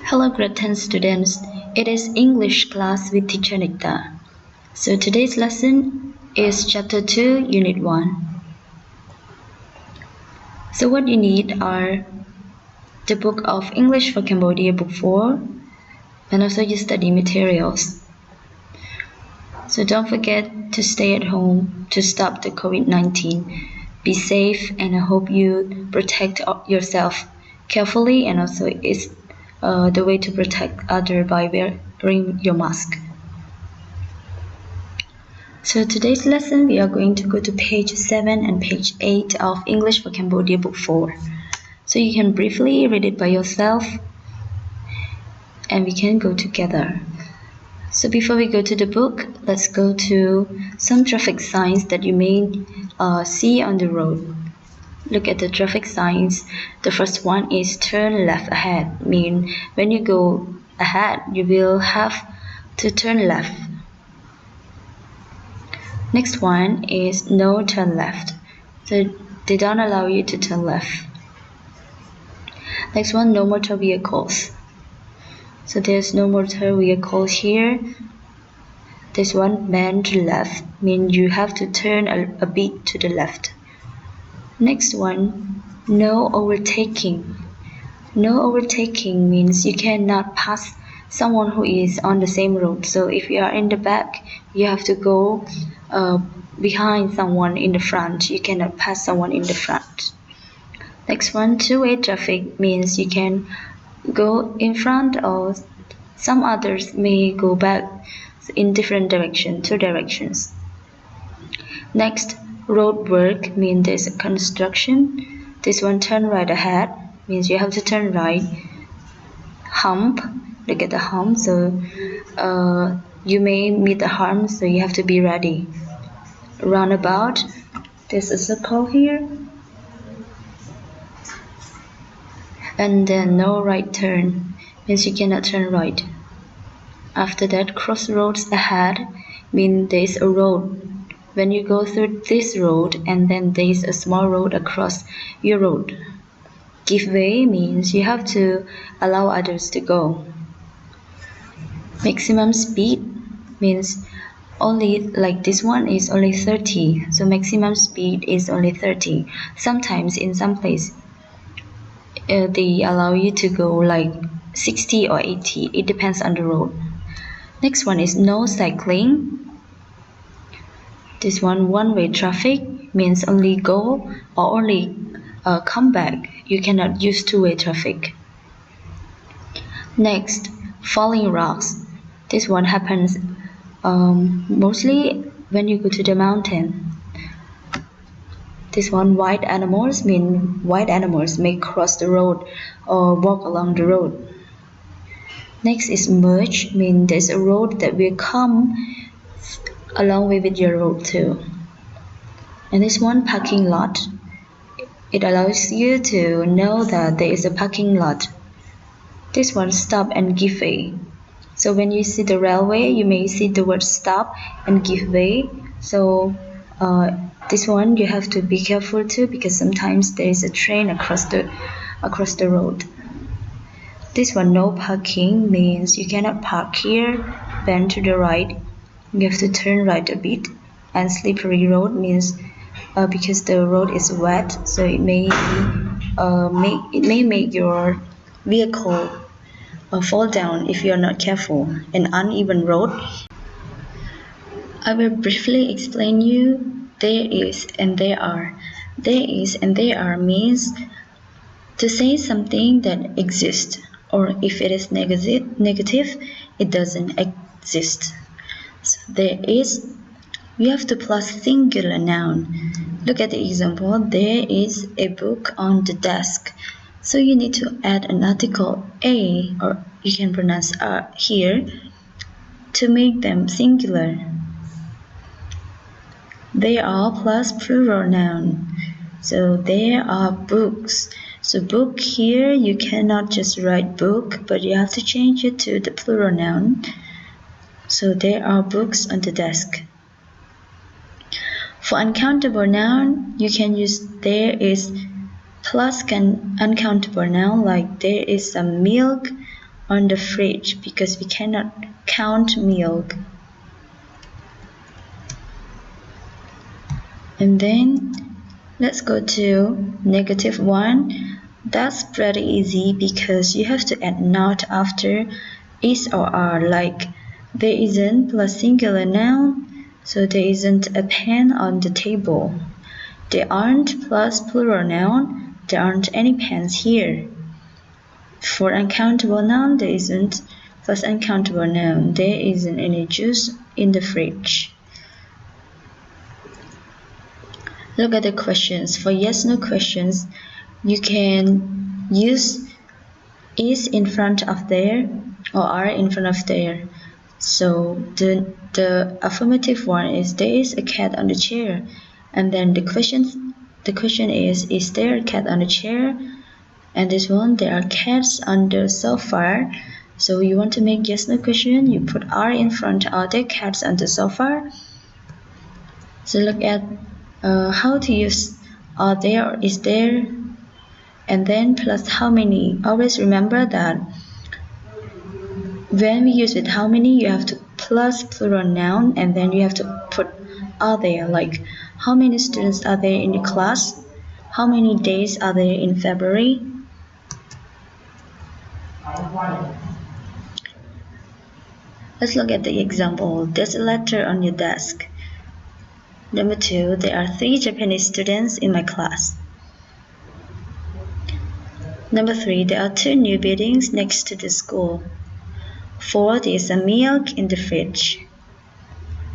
Hello, grade 10 students. It is English class with teacher Nikta. So today's lesson is chapter 2, unit 1. So what you need are the book of English for Cambodia, book 4, and also your study materials. So don't forget to stay at home to stop the COVID-19. Be safe, and I hope you protect yourself carefully, and also it's the way to protect others by wearing your mask. So today's lesson we are going to go to page 7 and page 8 of English for Cambodia book 4. So you can briefly read it by yourself and we can go together. So before we go to the book, let's go to some traffic signs that you may see on the road. Look at the traffic signs. The first one is turn left ahead. Mean when you go ahead, you will have to turn left. Next one is no turn left. So they don't allow you to turn left. Next one, no motor vehicles. So there's no motor vehicles here. This one, bend to left, means you have to turn a bit to the left. Next one, no overtaking. No overtaking means you cannot pass someone who is on the same road. So if you are in the back, you have to go behind someone in the front. You cannot pass someone in the front. Next one, two-way traffic means you can go in front or some others may go back in different directions, two directions. Next, road work means there's a construction. This one, turn right ahead, means you have to turn right. Hump, look at the hump, so you may meet the hump, so you have to be ready. Roundabout, there's a circle here. And then no right turn, means you cannot turn right. After that, crossroads ahead, means there's a road. When you go through this road and then there's a small road across your road. Give way means you have to allow others to go. Maximum speed means only, like this one is only 30, so maximum speed is only 30. Sometimes in some place they allow you to go like 60 or 80. It depends on the road. Next one is no cycling. This one-way traffic means only go or only come back. You cannot use two-way traffic. Next, falling rocks. This one happens mostly when you go to the mountain. This one, wild animals mean wild animals may cross the road or walk along the road. Next is merge, mean there's a road that will come along with your road too. And this one, parking lot. It allows you to know that there is a parking lot. This one, stop and give way. So when you see the railway, you may see the word stop and give way. So this one you have to be careful too, because sometimes there is a train across the road. This one, no parking, means you cannot park here. Bend to the right. You have to turn right a bit. And slippery road means because the road is wet, so it may make your vehicle fall down if you are not careful. An uneven road. I will briefly explain you. There is and there are. There is and there are means to say something that exists, or if it is negative, it doesn't exist. So there is, you have to plus singular noun. Look at the example. There is a book on the desk. So you need to add an article a, or you can pronounce here, to make them singular. They are plus plural noun. So there are books. So book here, you cannot just write book, but you have to change it to the plural noun. So there are books on the desk. For uncountable noun, you can use there is plus uncountable noun, like there is some milk on the fridge because we cannot count milk. And then let's go to -1. That's pretty easy because you have to add not after is or are, like there isn't plus singular noun, so there isn't a pen on the table. There aren't plus plural noun, there aren't any pens here. For uncountable noun, there isn't plus uncountable noun, there isn't any juice in the fridge. Look at the questions. For yes/no questions, you can use is in front of there or are in front of there. So the affirmative one is there is a cat on the chair, and then the question is there a cat on the chair? And this one, there are cats on the sofa. So you want to make yes/no question, you put are in front. Are there cats on the sofa? So look at how to use are there or is there, and then plus how many. Always remember that when we use with how many, you have to plus plural noun, and then you have to put are there, like how many students are there in the class, how many days are there in February. Let's look at the example. There's a letter on your desk. Number 2, there are 3 Japanese students in my class. Number 3, there are 2 new buildings next to the school. 4, there is some milk in the fridge.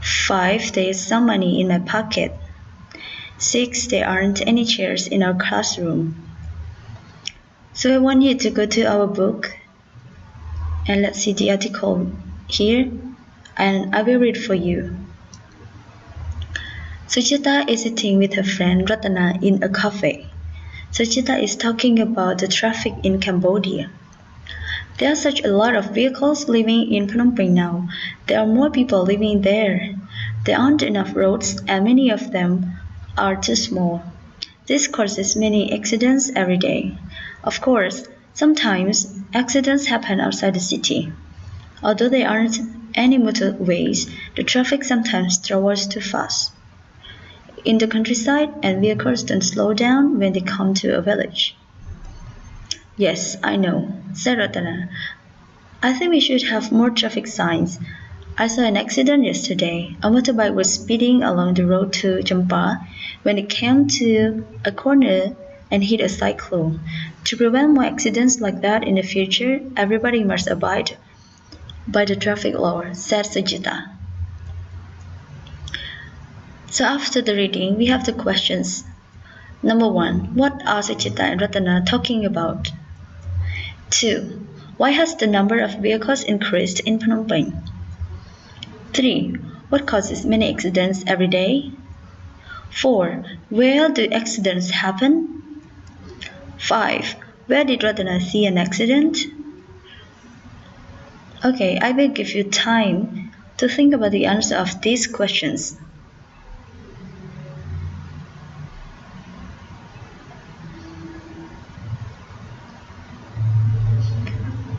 5, there is some money in my pocket. 6, there aren't any chairs in our classroom. So I want you to go to our book and let's see the article here, and I will read for you. Suchita is sitting with her friend Ratana in a cafe. Suchita is talking about the traffic in Cambodia. There are such a lot of vehicles living in Phnom Penh now. There are more people living there. There aren't enough roads, and many of them are too small. This causes many accidents every day. Of course, sometimes accidents happen outside the city. Although there aren't any motorways, the traffic sometimes travels too fast in the countryside, and vehicles don't slow down when they come to a village. Yes, I know, said Ratana. I think we should have more traffic signs. I saw an accident yesterday. A motorbike was speeding along the road to Champa when it came to a corner and hit a cyclone. To prevent more accidents like that in the future, everybody must abide by the traffic law, said Sujita. So after the reading, we have the questions. Number 1. What are Sujita and Ratana talking about? 2. Why has the number of vehicles increased in Phnom Penh? 3. What causes many accidents every day? 4. Where do accidents happen? 5. Where did Ratana see an accident? Okay, I will give you time to think about the answer of these questions.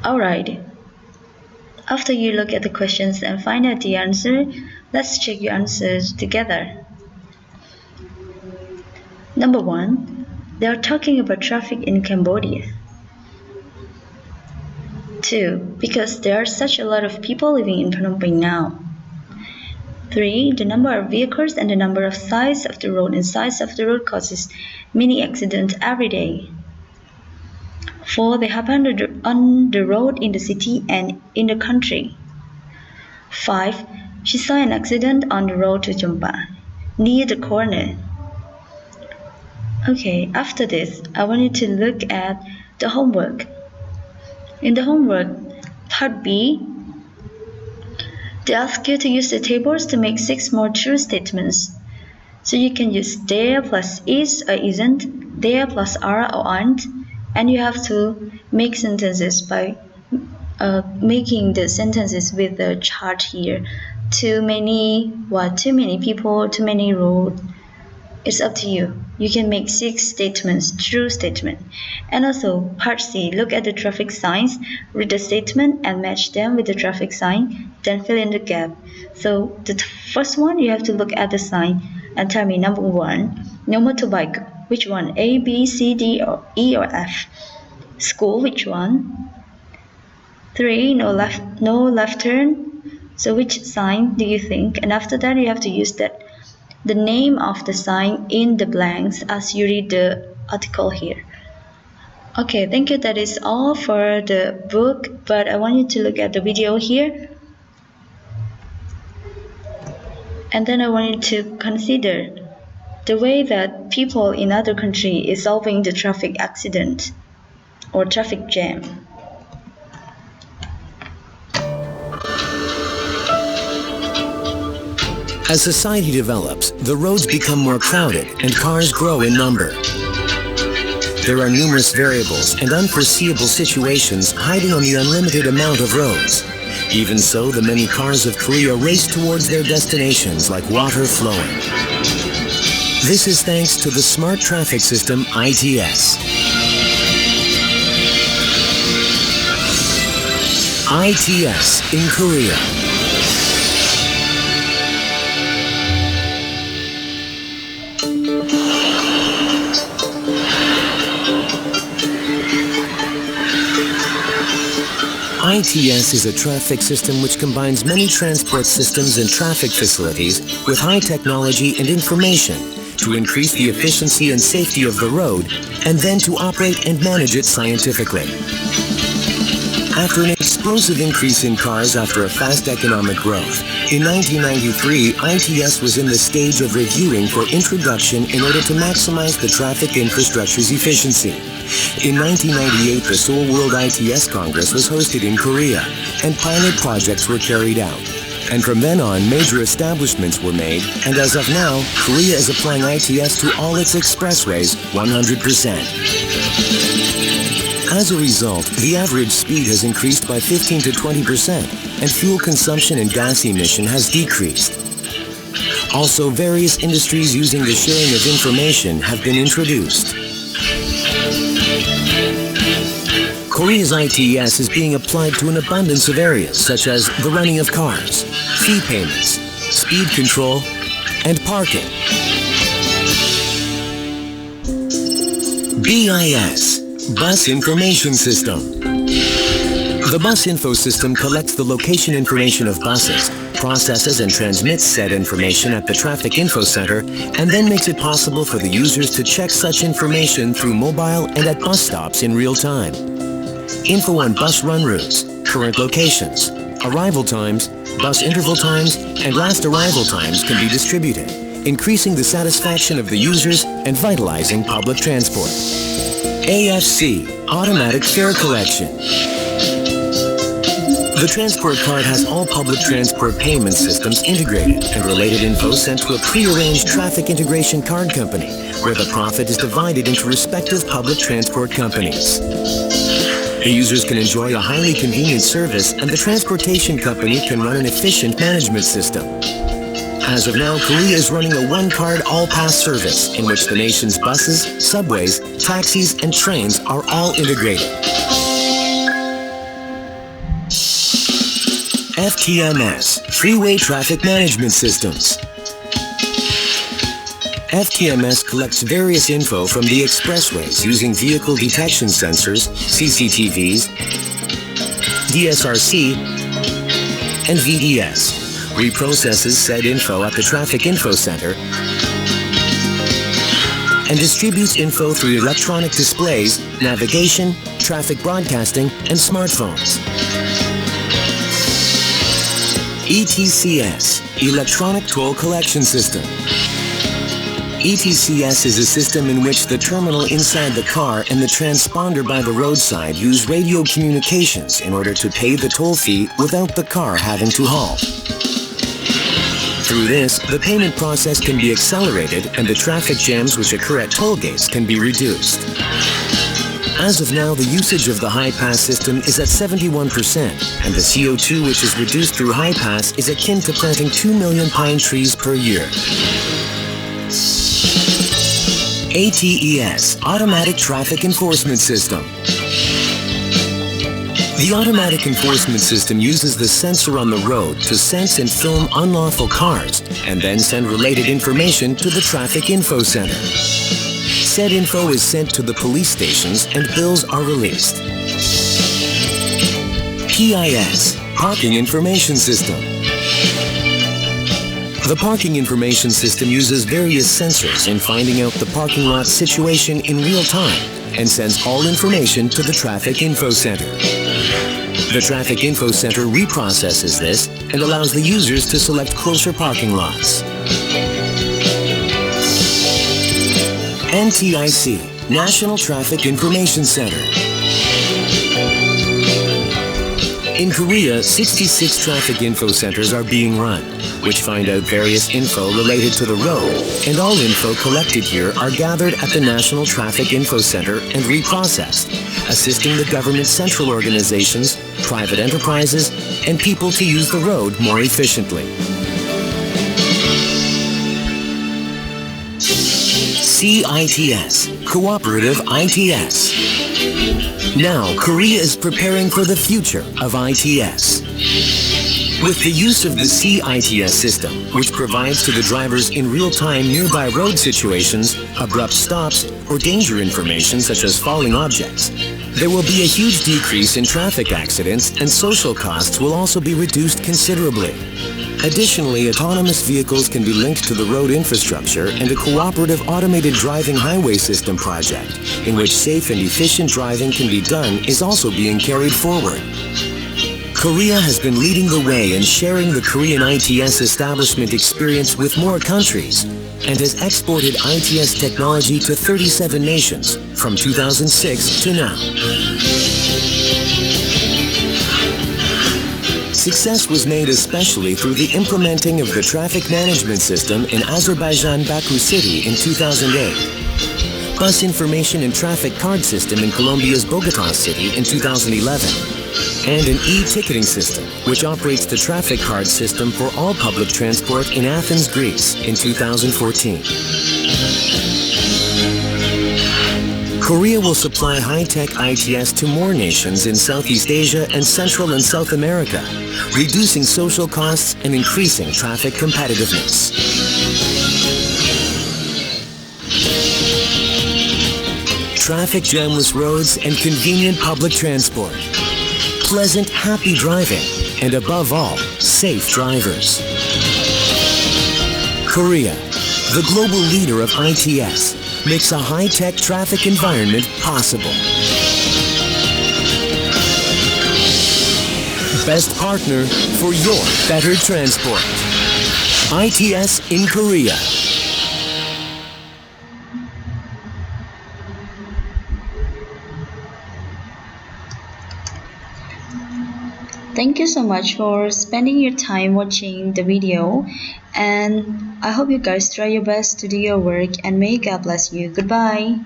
Alright, after you look at the questions and find out the answer, let's check your answers together. Number 1, they are talking about traffic in Cambodia. 2, because there are such a lot of people living in Phnom Penh now. 3, the number of vehicles and the number of size of the road and size of the road causes many accidents every day. 4, they happen on the road in the city and in the country. 5, she saw an accident on the road to Champa, near the corner. Okay, after this, I want you to look at the homework. In the homework, part B, they ask you to use the tables to make 6 more true statements. So you can use there plus is or isn't, there plus are or aren't, and you have to make sentences by making the sentences with the chart here. Too many people, too many road. It's up to you. you can make 6 statements, true statement. And also, part C, look at the traffic signs, read the statement and match them with the traffic sign, then fill in the gap. So the first one, you have to look at the sign and tell me, number 1, no motorbike. Which one? A, B, C, D, or E, or F? School, which one? 3, no left turn. So which sign do you think? And after that, you have to use the name of the sign in the blanks as you read the article here. Okay, thank you. That is all for the book, but I want you to look at the video here. And then I want you to consider the way that people in other country is solving the traffic accident or traffic jam. As society develops, the roads become more crowded and cars grow in number. There are numerous variables and unforeseeable situations hiding on the unlimited amount of roads. Even so, the many cars of Korea race towards their destinations like water flowing. This is thanks to the smart traffic system ITS. ITS in Korea. ITS is a traffic system which combines many transport systems and traffic facilities with high technology and information to increase the efficiency and safety of the road and then to operate and manage it scientifically. After an explosive increase in cars after a fast economic growth, in 1993, ITS was in the stage of reviewing for introduction in order to maximize the traffic infrastructure's efficiency. In 1998, the Seoul World ITS Congress was hosted in Korea, and pilot projects were carried out. And from then on, major establishments were made, and as of now, Korea is applying ITS to all its expressways 100%. As a result, the average speed has increased by 15 to 20%, and fuel consumption and gas emission has decreased. Also, various industries using the sharing of information have been introduced. Korea's ITS is being applied to an abundance of areas such as the running of cars, fee payments, speed control, and parking. BIS, Bus Information System. The Bus Info System collects the location information of buses, processes and transmits said information at the Traffic Info Center, and then makes it possible for the users to check such information through mobile and at bus stops in real time. Info on bus run routes, current locations, arrival times, bus interval times, and last arrival times can be distributed, increasing the satisfaction of the users and vitalizing public transport. AFC, Automatic Fare Collection. The transport card has all public transport payment systems integrated and related info sent to a pre-arranged traffic integration card company, where the profit is divided into respective public transport companies. The users can enjoy a highly convenient service, and the transportation company can run an efficient management system. As of now, Korea is running a one-card all-pass service in which the nation's buses, subways, taxis, and trains are all integrated. FTMS, Freeway Traffic Management Systems. FTMS collects various info from the expressways using vehicle detection sensors, CCTVs, DSRC, and VDS. Reprocesses said info at the Traffic Info Center and distributes info through electronic displays, navigation, traffic broadcasting, and smartphones. ETCS, Electronic Toll Collection System. ETCS is a system in which the terminal inside the car and the transponder by the roadside use radio communications in order to pay the toll fee without the car having to halt. Through this, the payment process can be accelerated and the traffic jams which occur at toll gates can be reduced. As of now, the usage of the high-pass system is at 71%, and the CO2 which is reduced through high-pass is akin to planting 2 million pine trees per year. ATES, Automatic Traffic Enforcement System. The automatic enforcement system uses the sensor on the road to sense and film unlawful cars and then send related information to the Traffic Info Center. Said info is sent to the police stations and bills are released. PIS, Parking Information System. The Parking Information System uses various sensors in finding out the parking lot situation in real time and sends all information to the Traffic Info Center. The Traffic Info Center reprocesses this and allows the users to select closer parking lots. NTIC, National Traffic Information Center. In Korea, 66 traffic info centers are being run, which find out various info related to the road, and all info collected here are gathered at the National Traffic Info Center and reprocessed, assisting the government's central organizations, private enterprises, and people to use the road more efficiently. CITS, Cooperative ITS. Now, Korea is preparing for the future of ITS. With the use of the CITS system, which provides to the drivers in real-time nearby road situations, abrupt stops, or danger information such as falling objects, there will be a huge decrease in traffic accidents and social costs will also be reduced considerably. Additionally, autonomous vehicles can be linked to the road infrastructure, and a cooperative automated driving highway system project, in which safe and efficient driving can be done, is also being carried forward. Korea has been leading the way in sharing the Korean ITS establishment experience with more countries and has exported ITS technology to 37 nations from 2006 to now. Success was made especially through the implementing of the traffic management system in Azerbaijan Baku City in 2008, bus information and traffic card system in Colombia's Bogota City in 2011, and an e-ticketing system which operates the traffic card system for all public transport in Athens, Greece in 2014. Korea will supply high-tech ITS to more nations in Southeast Asia and Central and South America, reducing social costs and increasing traffic competitiveness. Traffic jamless roads and convenient public transport. Pleasant, happy driving, and above all, safe drivers. Korea, the global leader of ITS, makes a high-tech traffic environment possible. Best partner for your better transport. ITS in Korea. Thank you so much for spending your time watching the video, and I hope you guys try your best to do your work, and may God bless you. Goodbye.